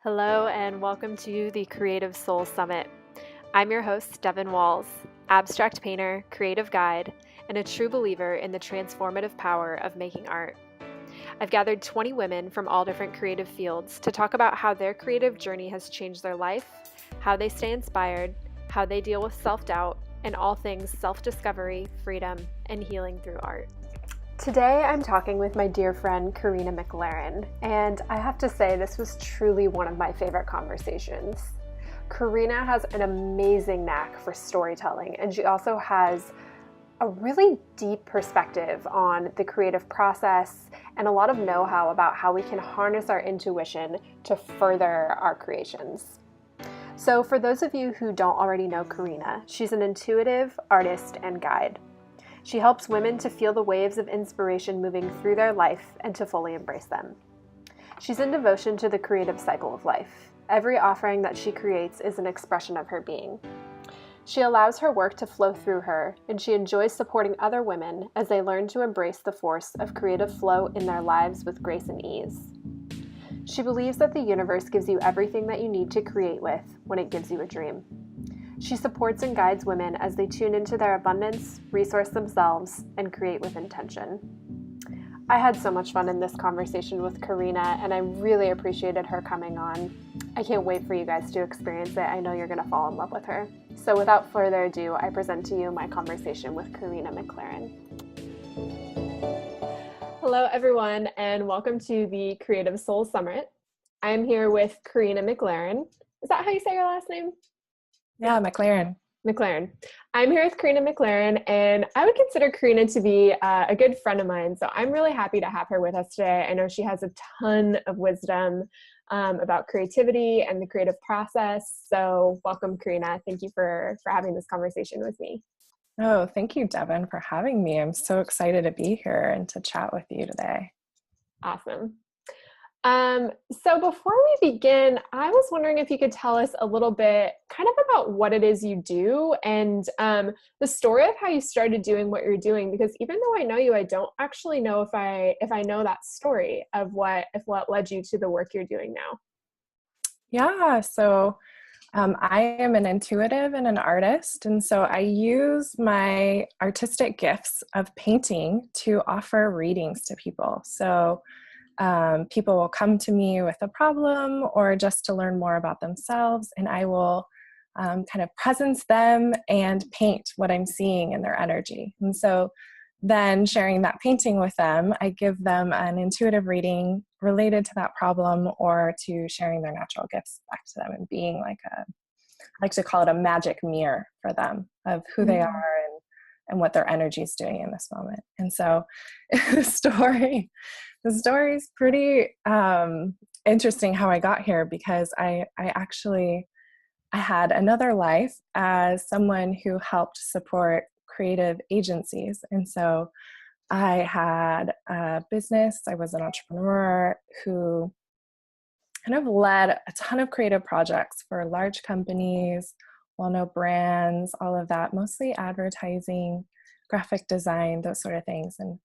Hello and welcome to the Creative Soul Summit. I'm your host, Devin Walls, abstract painter, creative guide, and a true believer in the transformative power of making art. I've gathered 20 women from all different creative fields to talk about how their creative journey has changed their life, how they stay inspired, how they deal with self-doubt, and all things self-discovery, freedom, and healing through art. Today I'm talking with my dear friend Carina Maclaren, and I have to say this was truly one of my favorite conversations. Carina has an amazing knack for storytelling, and she also has a really deep perspective on the creative process and a lot of know-how about how we can harness our intuition to further our creations. So for those of you who don't already know Carina, she's an intuitive artist and guide. She helps women to feel the waves of inspiration moving through their life and to fully embrace them. She's in devotion to the creative cycle of life. Every offering that she creates is an expression of her being. She allows her work to flow through her, and she enjoys supporting other women as they learn to embrace the force of creative flow in their lives with grace and ease. She believes that the universe gives you everything that you need to create with when it gives you a dream. She supports and guides women as they tune into their abundance, resource themselves, and create with intention. I had so much fun in this conversation with Carina, and I really appreciated her coming on. I can't wait for you guys to experience it. I know you're going to fall in love with her. So without further ado, I present to you my conversation with Carina Maclaren. Hello, everyone, and welcome to the Creative Soul Summit. I'm here with Carina Maclaren. Is that how you say your last name? Yeah, Maclaren. Maclaren. I'm here with Carina Maclaren, and I would consider Carina to be a good friend of mine. So I'm really happy to have her with us today. I know she has a ton of wisdom about creativity and the creative process. So welcome, Carina. Thank you for having this conversation with me. Oh, thank you, Devin, for having me. I'm so excited to be here and to chat with you today. Awesome. So before we begin, I was wondering if you could tell us a little bit kind of about what it is you do and the story of how you started doing what you're doing, because even though I know you, I don't actually know if I know that story of what led you to the work you're doing now. Yeah, so I am an intuitive and an artist, and so I use my artistic gifts of painting to offer readings to people. So people will come to me with a problem or just to learn more about themselves, and I will kind of presence them and paint what I'm seeing in their energy. And so then sharing that painting with them, I give them an intuitive reading related to that problem or to sharing their natural gifts back to them and being like I like to call it a magic mirror for them of who they are and what their energy is doing in this moment. And so the story is pretty interesting how I got here, because I had another life as someone who helped support creative agencies. And so I had a business. I was an entrepreneur who kind of led a ton of creative projects for large companies, well-known brands, all of that, mostly advertising, graphic design, those sort of things. And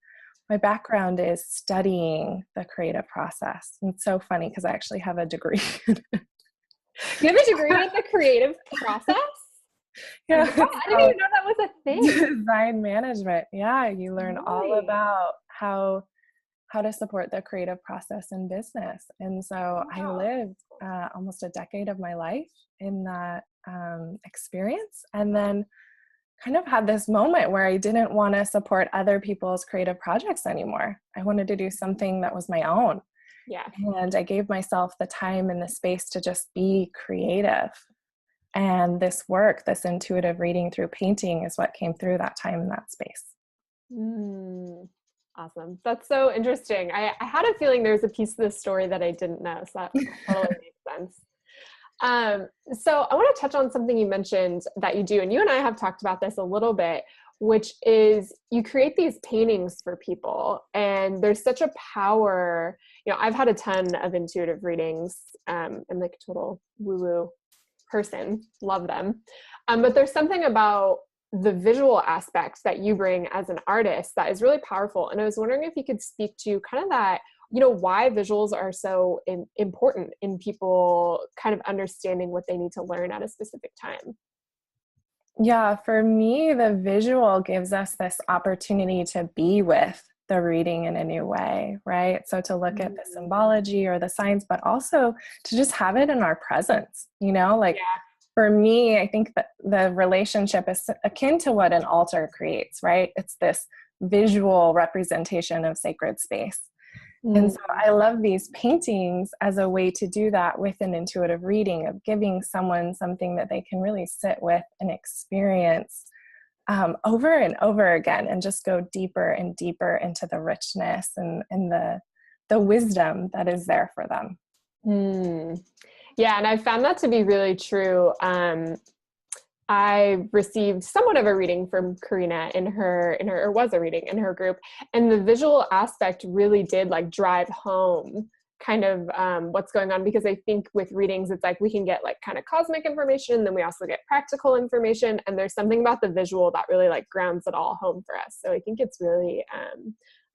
my background is studying the creative process. And it's so funny because I actually have a degree. You have a degree in the creative process? Yeah, wow, I didn't even know that was a thing. Design management. Yeah, you learn all about how to support the creative process in business. And so I lived almost a decade of my life in that experience, and then kind of had this moment where I didn't want to support other people's creative projects anymore. I wanted to do something that was my own. Yeah. And I gave myself the time and the space to just be creative. And this work, this intuitive reading through painting, is what came through that time in that space. Awesome. That's so interesting. I had a feeling there was a piece of this story that I didn't know, so that totally makes sense. So I want to touch on something you mentioned that you do, and you and I have talked about this a little bit, which is you create these paintings for people, and there's such a power. I've had a ton of intuitive readings. I'm like a total woo-woo person, love them. But there's something about the visual aspects that you bring as an artist that is really powerful. And I was wondering if you could speak to kind of that why visuals are so important in people kind of understanding what they need to learn at a specific time. Yeah, for me, the visual gives us this opportunity to be with the reading in a new way, right? So to look at the symbology or the signs, but also to just have it in our presence, like for me, I think that the relationship is akin to what an altar creates, right? It's this visual representation of sacred space. And so I love these paintings as a way to do that with an intuitive reading, of giving someone something that they can really sit with and experience over and over again, and just go deeper and deeper into the richness and the wisdom that is there for them. Yeah, and I found that to be really true. I received somewhat of a reading from Carina or was a reading in her group. And the visual aspect really did like drive home kind of what's going on, because I think with readings, it's like we can get like kind of cosmic information, then we also get practical information. And there's something about the visual that really like grounds it all home for us. So I think it's really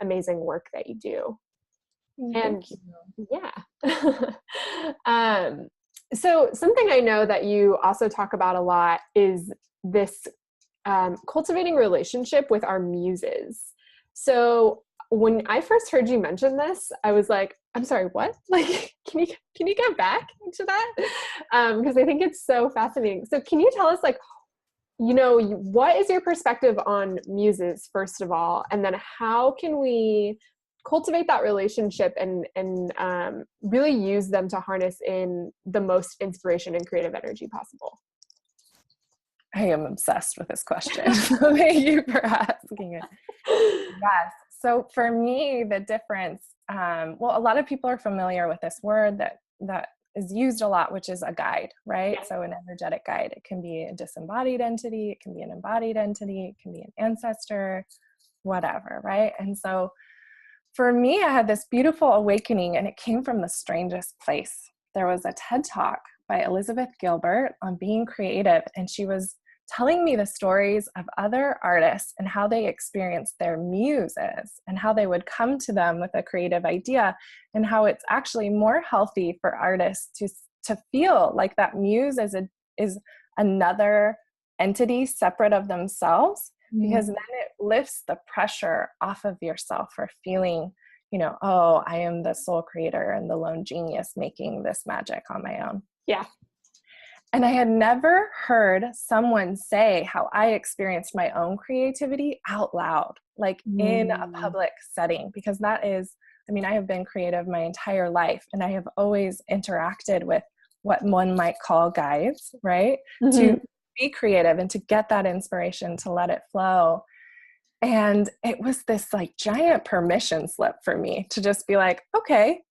amazing work that you do. Thank you. Yeah. So something I know that you also talk about a lot is this cultivating relationship with our muses. So when I first heard you mention this, I was like, I'm sorry, what? Like, can you get back to that? Because I think it's so fascinating. So can you tell us, like, what is your perspective on muses, first of all, and then how can we cultivate that relationship and really use them to harness in the most inspiration and creative energy possible? I am obsessed with this question. Thank you for asking it. Yes. So for me, the difference, a lot of people are familiar with this word that is used a lot, which is a guide, right? Yeah. So an energetic guide. It can be a disembodied entity, it can be an embodied entity, it can be an ancestor, whatever, right? And so for me, I had this beautiful awakening, and it came from the strangest place. There was a TED Talk by Elizabeth Gilbert on being creative, and she was telling me the stories of other artists and how they experienced their muses and how they would come to them with a creative idea, and how it's actually more healthy for artists to feel like that muse is another entity separate of themselves, because then it lifts the pressure off of yourself for feeling, oh, I am the soul creator and the lone genius making this magic on my own. Yeah. And I had never heard someone say how I experienced my own creativity out loud, like in a public setting, because that is, I have been creative my entire life, and I have always interacted with what one might call guides, right? To be creative and to get that inspiration, to let it flow. And it was this like giant permission slip for me to just be like, okay,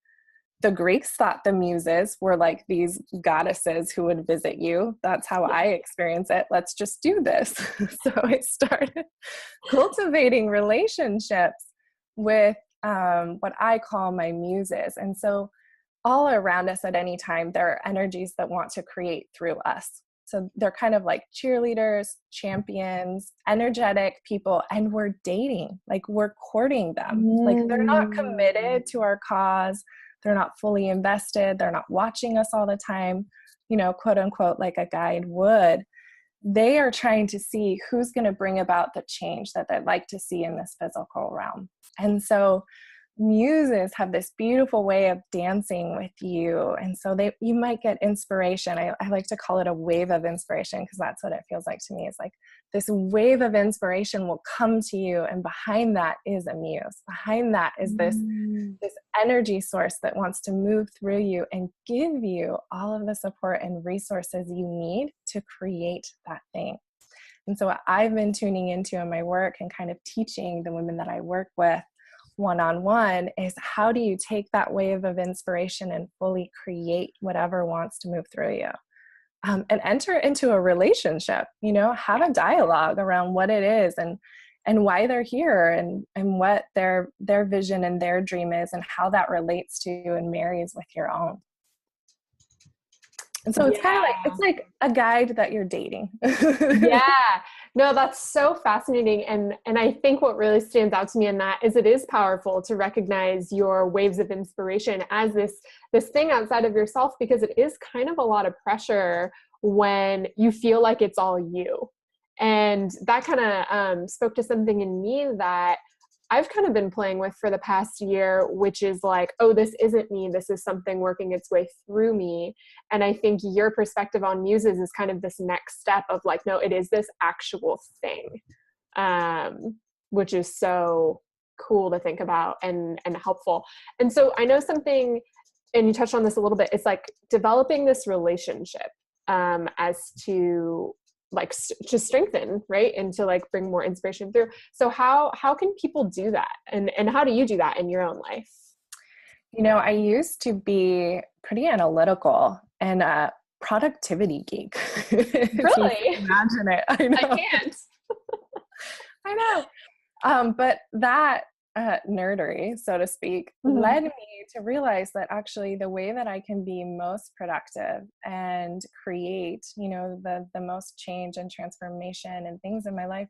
the Greeks thought the muses were like these goddesses who would visit you. That's how I experience it. Let's just do this. So I started cultivating relationships with what I call my muses. And so all around us at any time, there are energies that want to create through us. So they're kind of like cheerleaders, champions, energetic people, and we're dating, like we're courting them. Like they're not committed to our cause. They're not fully invested. They're not watching us all the time, quote unquote, like a guide would. They are trying to see who's going to bring about the change that they'd like to see in this physical realm. And so muses have this beautiful way of dancing with you. And so you might get inspiration. I like to call it a wave of inspiration, because that's what it feels like to me. It's like this wave of inspiration will come to you, and behind that is a muse. Behind that is this energy source that wants to move through you and give you all of the support and resources you need to create that thing. And so what I've been tuning into in my work and kind of teaching the women that I work with one-on-one is, how do you take that wave of inspiration and fully create whatever wants to move through you, and enter into a relationship, have a dialogue around what it is and why they're here, and what their vision and their dream is, and how that relates to and marries with your own. And so it's kind of like, it's like a guide that you're dating. Yeah. No, that's so fascinating. And I think what really stands out to me in that is it is powerful to recognize your waves of inspiration as this thing outside of yourself, because it is kind of a lot of pressure when you feel like it's all you. And that kind of spoke to something in me that I've kind of been playing with for the past year, which is like, oh, this isn't me. This is something working its way through me. And I think your perspective on muses is kind of this next step of like, no, it is this actual thing, which is so cool to think about and helpful. And so I know something, and you touched on this a little bit, it's like developing this relationship as to like to strengthen, right, and to like bring more inspiration through. So how can people do that, and how do you do that in your own life? You know, I used to be pretty analytical and a productivity geek. If you Really? can imagine it. I know. I can't. I know. But that nerdery, so to speak, led me to realize that actually the way that I can be most productive and create, you know, the most change and transformation and things in my life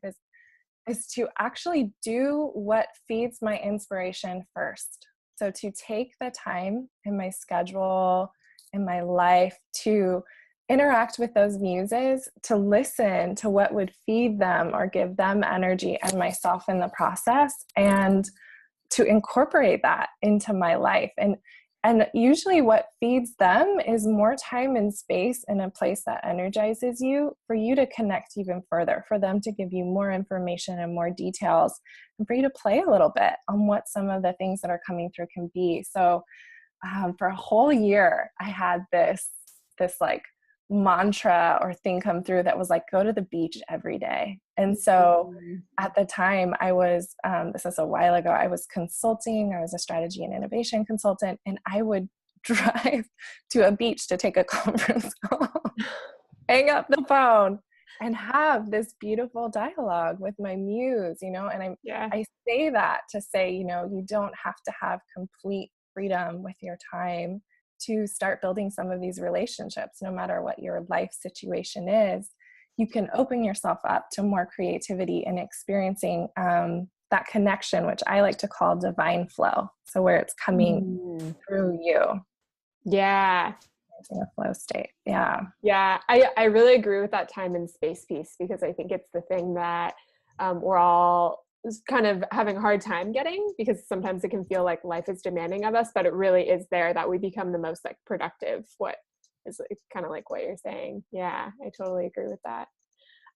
is to actually do what feeds my inspiration first. So to take the time in my schedule, in my life, to interact with those muses, to listen to what would feed them or give them energy and myself in the process, and to incorporate that into my life. And usually what feeds them is more time and space in a place that energizes you, for you to connect even further, for them to give you more information and more details, and for you to play a little bit on what some of the things that are coming through can be. So for a whole year, I had this like mantra or thing come through that was like, go to the beach every day. And so at the time I was, this is a while ago, I was consulting, I was a strategy and innovation consultant, and I would drive to a beach to take a conference call, hang up the phone, and have this beautiful dialogue with my muse, you know. And I say that to say, you know, you don't have to have complete freedom with your time to start building some of these relationships. No matter what your life situation is, you can open yourself up to more creativity and experiencing that connection, which I like to call divine flow. So where it's coming through you. Yeah. In a flow state. Yeah. Yeah. I really agree with that time and space piece, because I think it's the thing that we're all kind of having a hard time getting, because sometimes it can feel like life is demanding of us, but it really is there that we become the most like productive. What is kind of like what you're saying. Yeah, I totally agree with that.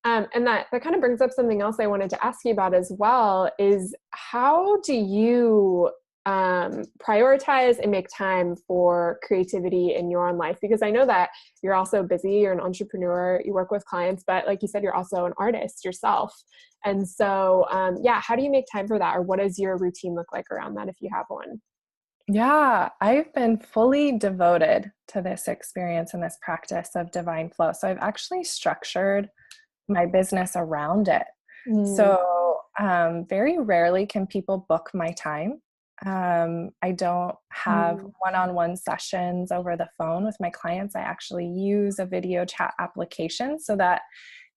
And that kind of brings up something else I wanted to ask you about as well, is how do you prioritize and make time for creativity in your own life? Because I know that you're also busy, you're an entrepreneur, you work with clients, but like you said, you're also an artist yourself. And so, how do you make time for that? Or what does your routine look like around that, if you have one? Yeah, I've been fully devoted to this experience and this practice of divine flow. So I've actually structured my business around it. So very rarely can people book my time. I don't have one-on-one sessions over the phone with my clients. I actually use a video chat application so that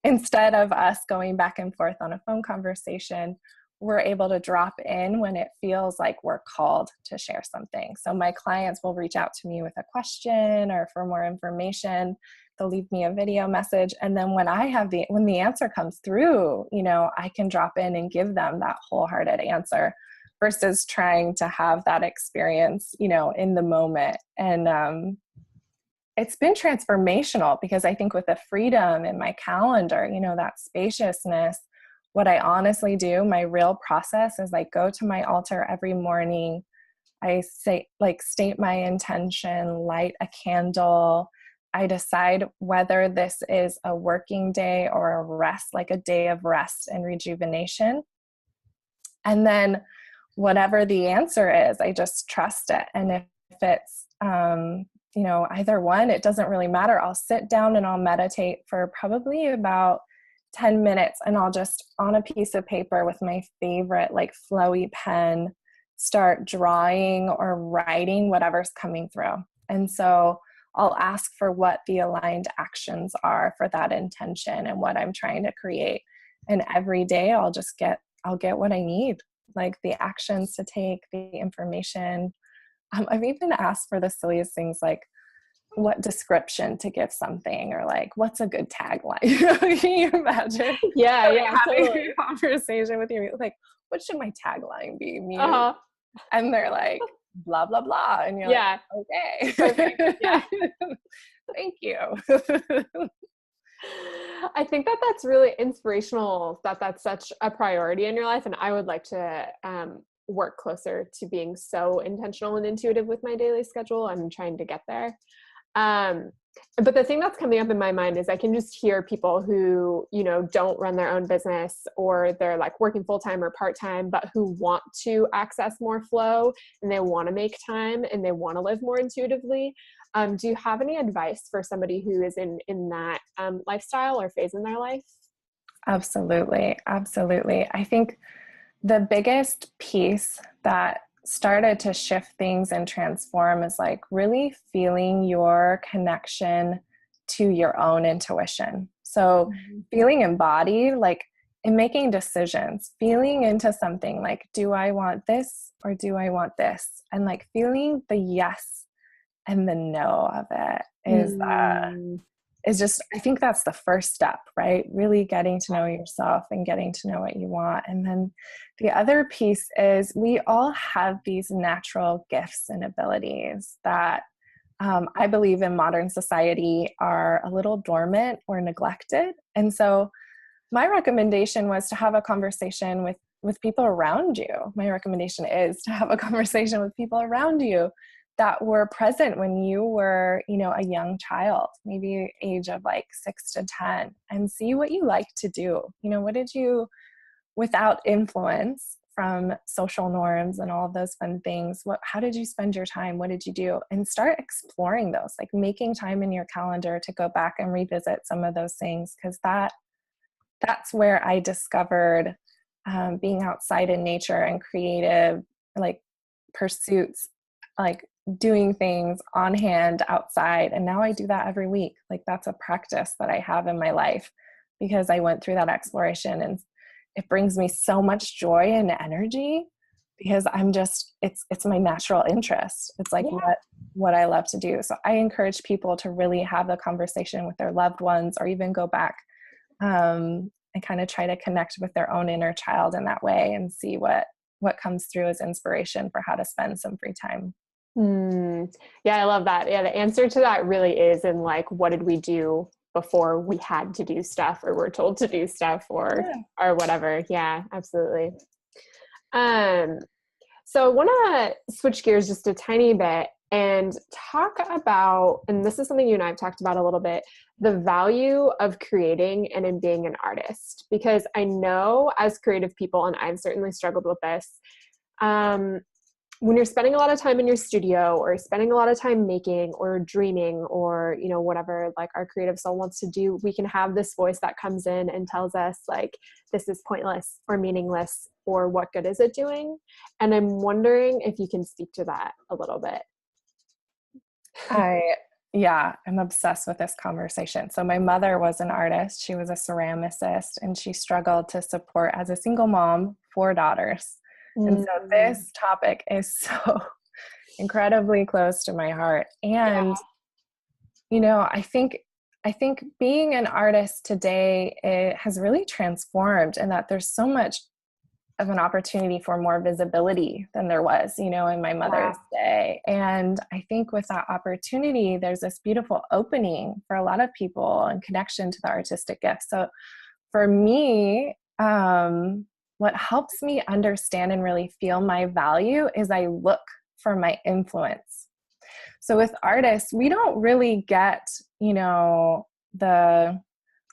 instead of us going back and forth on a phone conversation, we're able to drop in when it feels like we're called to share something. So my clients will reach out to me with a question or for more information. They'll leave me a video message. And then when when the answer comes through, you know, I can drop in and give them that wholehearted answer versus trying to have that experience, you know, in the moment. And it's been transformational, because I think with the freedom in my calendar, you know, that spaciousness, what I honestly do, my real process is I go to my altar every morning. I say, like, state my intention, light a candle. I decide whether this is a working day or a rest, like a day of rest and rejuvenation. And then whatever the answer is, I just trust it. And if it's, you know, either one, it doesn't really matter. I'll sit down and I'll meditate for probably about 10 minutes, and I'll just, on a piece of paper with my favorite like flowy pen, start drawing or writing whatever's coming through. And so I'll ask for what the aligned actions are for that intention and what I'm trying to create. And every day I'll get what I need, like the actions to take, the information. I've even asked for the silliest things, like what description to give something, or like, what's a good tagline? Can you imagine? Yeah, Like yeah, having totally. a conversation with you, like, what should my tagline be? Muse? Uh-huh. And they're like, blah, blah, blah. And you're like, Yeah, okay. perfect. Yeah. Thank you. I think that that's really inspirational, that that's such a priority in your life. And I would like to work closer to being so intentional and intuitive with my daily schedule. I'm trying to get there. Um, but the thing that's coming up in my mind is I can just hear people who, you know, don't run their own business, or they're like working full-time or part-time, but who want to access more flow, and they want to make time, and they want to live more intuitively. Do you have any advice for somebody who is in that lifestyle or phase in their life? Absolutely. Absolutely. I think the biggest piece that started to shift things and transform is like really feeling your connection to your own intuition. So feeling embodied, like in making decisions, feeling into something like, do I want this or do I want this? And like feeling the yes and the no of it Mm. is just, I think that's the first step, right? Really getting to know yourself and getting to know what you want. And then the other piece is we all have these natural gifts and abilities that I believe in modern society are a little dormant or neglected. And so my recommendation was to have a conversation with people around you. My recommendation is to have a conversation with people around you that were present when you were, you know, a young child, maybe age of like 6 to 10, and see what you like to do. You know, what did you, without influence from social norms and all of those fun things, how did you spend your time? What did you do? And start exploring those, like making time in your calendar to go back and revisit some of those things, because that's where I discovered being outside in nature and creative, like pursuits, like doing things on hand outside. And now I do that every week. Like that's a practice that I have in my life because I went through that exploration, and it brings me so much joy and energy because it's my natural interest. It's like what I love to do. So I encourage people to really have the conversation with their loved ones, or even go back and kind of try to connect with their own inner child in that way, and see what comes through as inspiration for how to spend some free time. Yeah, I love that. Yeah, the answer to that really is in like, what did we do before we had to do stuff, or were told to do stuff, or whatever. Yeah, absolutely. So I want to switch gears just a tiny bit and talk about, and this is something you and I have talked about a little bit, the value of creating and in being an artist. Because I know as creative people, and I've certainly struggled with this, when you're spending a lot of time in your studio, or spending a lot of time making or dreaming, or, you know, whatever like our creative soul wants to do, we can have this voice that comes in and tells us like, this is pointless or meaningless, or what good is it doing? And I'm wondering if you can speak to that a little bit. I'm obsessed with this conversation. So my mother was an artist. She was a ceramicist, and she struggled to support, as a single mom, 4 daughters. And so this topic is so incredibly close to my heart. And, you know, I think being an artist today, it has really transformed, in that there's so much of an opportunity for more visibility than there was, you know, in my mother's day. And I think with that opportunity, there's this beautiful opening for a lot of people and connection to the artistic gift. So for me, what helps me understand and really feel my value is I look for my influence. So with artists, we don't really get, you know, the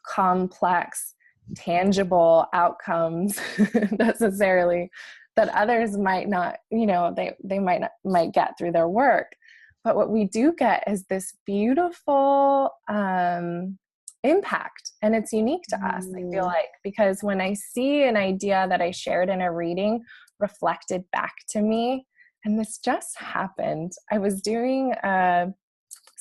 complex, tangible outcomes necessarily that others might not, you know, they might get through their work. But what we do get is this beautiful impact, and it's unique to us, I feel like, because when I see an idea that I shared in a reading reflected back to me, and this just happened. I was doing a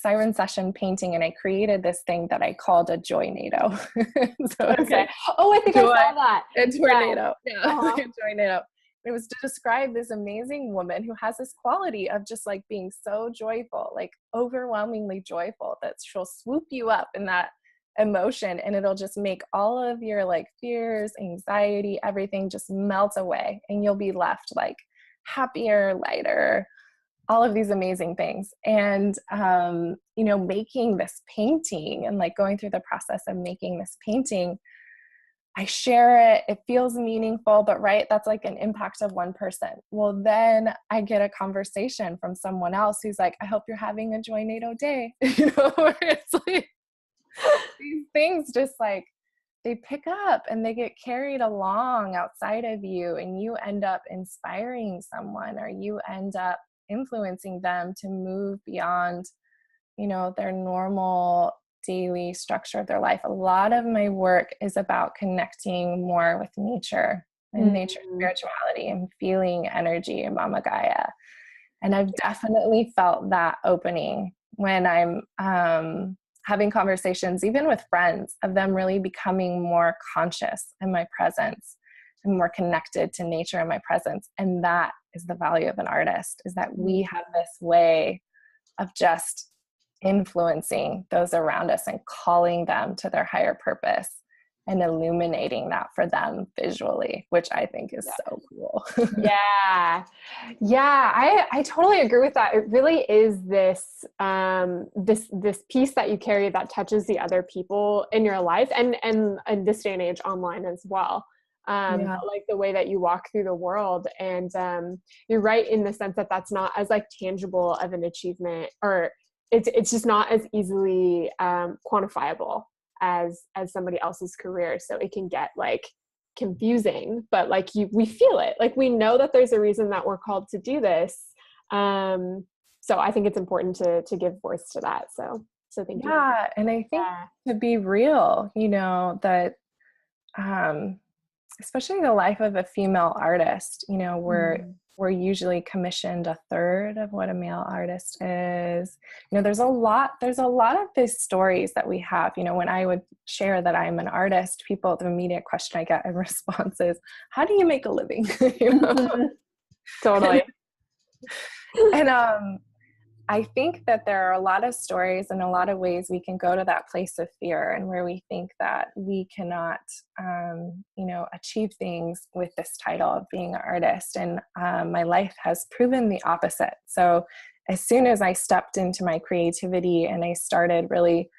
siren session painting, and I created this thing that I called a joy-nado. So it's Okay. like Oh, I think I joy, saw that. a Yeah. tornado. Yeah, Uh-huh. like a tornado. It was to describe this amazing woman who has this quality of just like being so joyful, like overwhelmingly joyful, that she'll swoop you up in that emotion, and it'll just make all of your like fears, anxiety, everything just melt away, and you'll be left like happier, lighter, all of these amazing things. And making this painting and like going through the process of making this painting, I share it, it feels meaningful, but right, that's like an impact of one person. Well, then I get a conversation from someone else who's like, I hope you're having a joy-nado day. Where it's like these things just like, they pick up and they get carried along outside of you, and you end up inspiring someone, or you end up influencing them to move beyond, their normal daily structure of their life. A lot of my work is about connecting more with nature and nature spirituality and feeling energy and Mama Gaia. And I've definitely felt that opening when I'm having conversations, even with friends, of them really becoming more conscious in my presence and more connected to nature in my presence. And that is the value of an artist, is that we have this way of just influencing those around us and calling them to their higher purpose and illuminating that for them visually, which I think is so cool. Yeah. Yeah. I totally agree with that. It really is this, this piece that you carry that touches the other people in your life, and in this day and age online as well. Like the way that you walk through the world. And, you're right in the sense that that's not as like tangible of an achievement, or it's just not as easily, quantifiable as somebody else's career. So it can get like confusing, but like we feel it, like we know that there's a reason that we're called to do this. So I think it's important to give voice to that. So thank you. Yeah. And I think to be real, that, especially the life of a female artist, we're usually commissioned a third of what a male artist is. There's a lot of these stories that we have. When I would share that I'm an artist, the immediate question I get in response is, how do you make a living? Totally. And I think that there are a lot of stories and a lot of ways we can go to that place of fear, and where we think that we cannot, achieve things with this title of being an artist. And my life has proven the opposite. So as soon as I stepped into my creativity and I started really,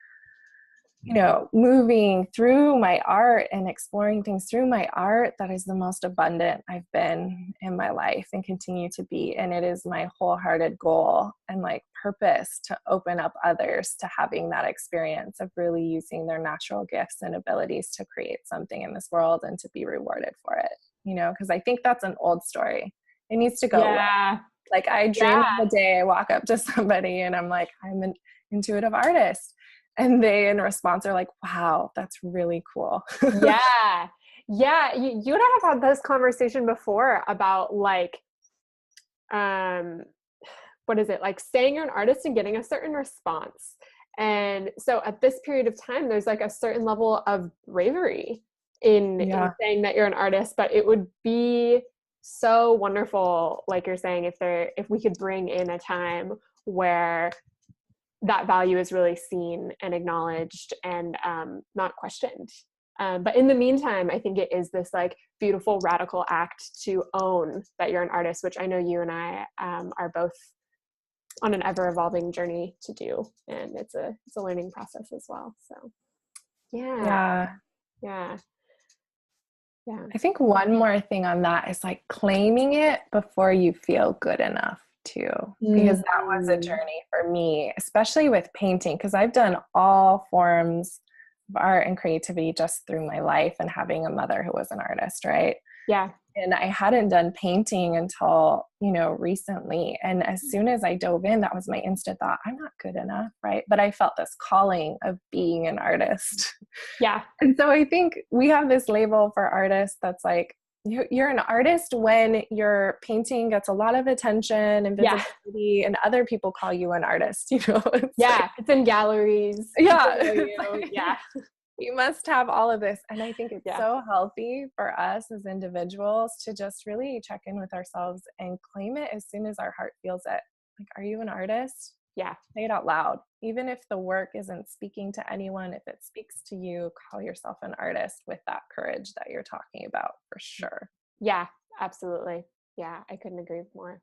moving through my art and exploring things through my art, that is the most abundant I've been in my life and continue to be. And it is my wholehearted goal and like purpose to open up others to having that experience of really using their natural gifts and abilities to create something in this world and to be rewarded for it, because I think that's an old story. It needs to go away. Like I dream of the day I walk up to somebody and I'm like, I'm an intuitive artist. And they in response are like, wow, that's really cool. Yeah. You and I have had this conversation before about like, what is it? Like saying you're an artist and getting a certain response. And so at this period of time, there's like a certain level of bravery in saying that you're an artist, but it would be so wonderful, like you're saying, if we could bring in a time where that value is really seen and acknowledged and not questioned. But in the meantime, I think it is this like beautiful radical act to own that you're an artist, which I know you and I are both on an ever evolving journey to do. And it's a learning process as well. So yeah. I think one more thing on that is like claiming it before you feel good enough too, because that was a journey for me, especially with painting, because I've done all forms of art and creativity just through my life and having a mother who was an artist, right? Yeah. And I hadn't done painting until, recently. And as soon as I dove in, that was my instant thought, I'm not good enough, right? But I felt this calling of being an artist. Yeah. And so I think we have this label for artists that's like, you're an artist when your painting gets a lot of attention and Yeah. visibility, and other people call you an artist. It's Yeah. like, It's in galleries. yeah, People know it's you. like, Yeah. you must have all of this. And I think it's Yeah. so healthy for us as individuals to just really check in with ourselves and claim it as soon as our heart feels it. Like, are you an artist? Yeah. Say it out loud. Even if the work isn't speaking to anyone, if it speaks to you, call yourself an artist with that courage that you're talking about, for sure. Yeah, absolutely. Yeah, I couldn't agree more.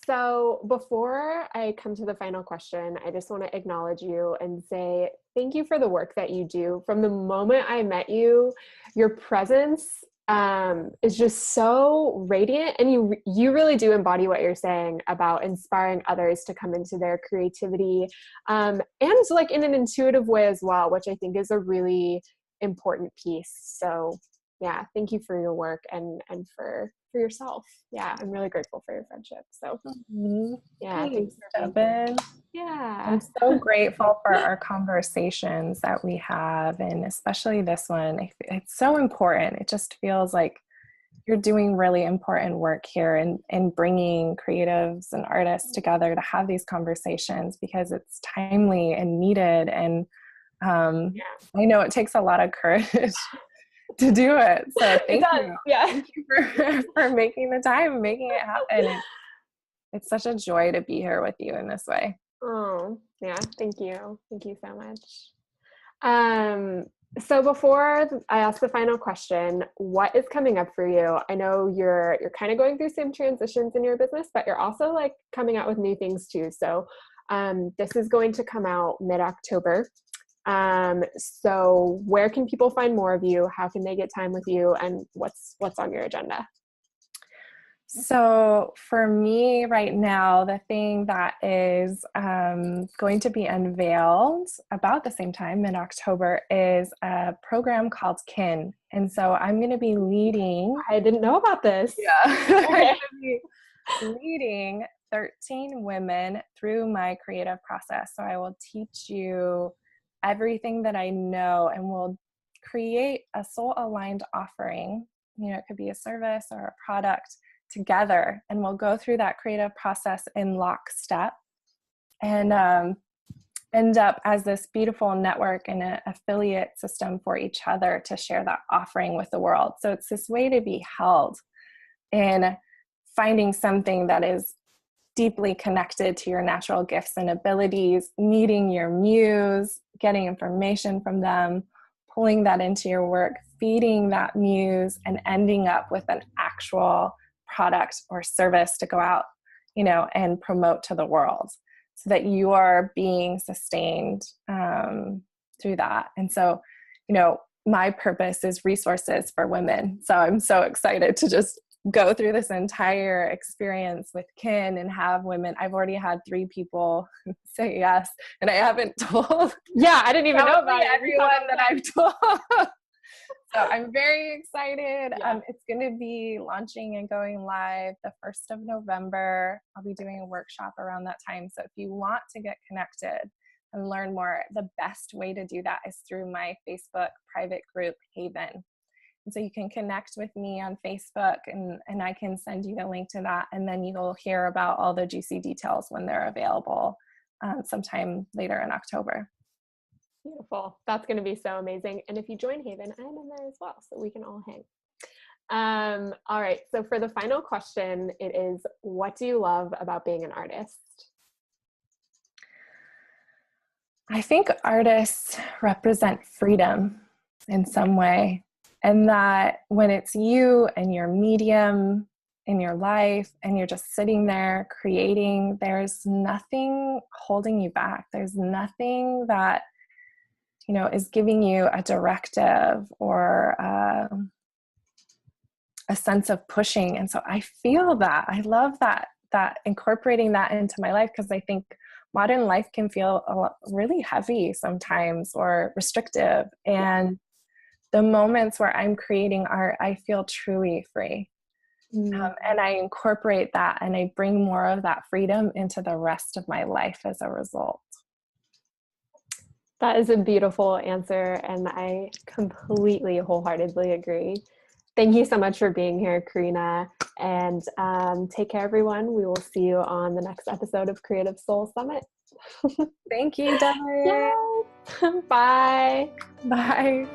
So before I come to the final question, I just want to acknowledge you and say thank you for the work that you do. From the moment I met you, your presence is just so radiant, and you really do embody what you're saying about inspiring others to come into their creativity, and like in an intuitive way as well, which I think is a really important piece. So yeah, thank you for your work and for yourself. Yeah, I'm really grateful for your friendship. So yeah, thanks Thanks, for being here. Devin. Yeah. I'm so grateful for our conversations that we have, and especially this one. It's so important. It just feels like you're doing really important work here, and bringing creatives and artists together to have these conversations, because it's timely and needed. And I know it takes a lot of courage to do it. So It thank does. you. Yeah. Thank you for making the time, making it happen. It's such a joy to be here with you in this way. Oh, yeah. Thank you. Thank you so much. So before I ask the final question, what is coming up for you? I know you're kind of going through some transitions in your business, but you're also like coming out with new things too. So this is going to come out mid-October. So where can people find more of you? How can they get time with you? And what's on your agenda? So for me right now, the thing that is going to be unveiled about the same time in October is a program called KIN. And so I'm going to be leading. I didn't know about this. Yeah. Okay. I'm going to be leading 13 women through my creative process. So I will teach you everything that I know, and we'll create a soul aligned offering. It could be a service or a product together, and we'll go through that creative process in lockstep, and end up as this beautiful network and an affiliate system for each other to share that offering with the world. So it's this way to be held in finding something that is deeply connected to your natural gifts and abilities, meeting your muse, getting information from them, pulling that into your work, feeding that muse, and ending up with an actual product or service to go out, and promote to the world, so that you are being sustained through that. And so, my purpose is resources for women. So I'm so excited to just go through this entire experience with KIN and have women. I've already had 3 people say yes, and I haven't told. Yeah, I didn't even know about everyone that I've told. So I'm very excited. Yeah. It's going to be launching and going live the 1st of November. I'll be doing a workshop around that time. So if you want to get connected and learn more, the best way to do that is through my Facebook private group, Haven. And so you can connect with me on Facebook, and I can send you the link to that. And then you'll hear about all the juicy details when they're available sometime later in October. Beautiful. That's going to be so amazing. And if you join Haven, I'm in there as well, so we can all hang. All right. So for the final question, it is, what do you love about being an artist? I think artists represent freedom in some way. And that when it's you and your medium in your life, and you're just sitting there creating, there's nothing holding you back. There's nothing that is giving you a directive or a sense of pushing. And so I feel that. I love that incorporating that into my life, because I think modern life can feel really heavy sometimes, or restrictive. And the moments where I'm creating art, I feel truly free. And I incorporate that, and I bring more of that freedom into the rest of my life as a result. That is a beautiful answer, and I completely, wholeheartedly agree. Thank you so much for being here, Carina. And take care, everyone. We will see you on the next episode of Creative Soul Summit. Thank you, Devin. Yes. Bye. Bye.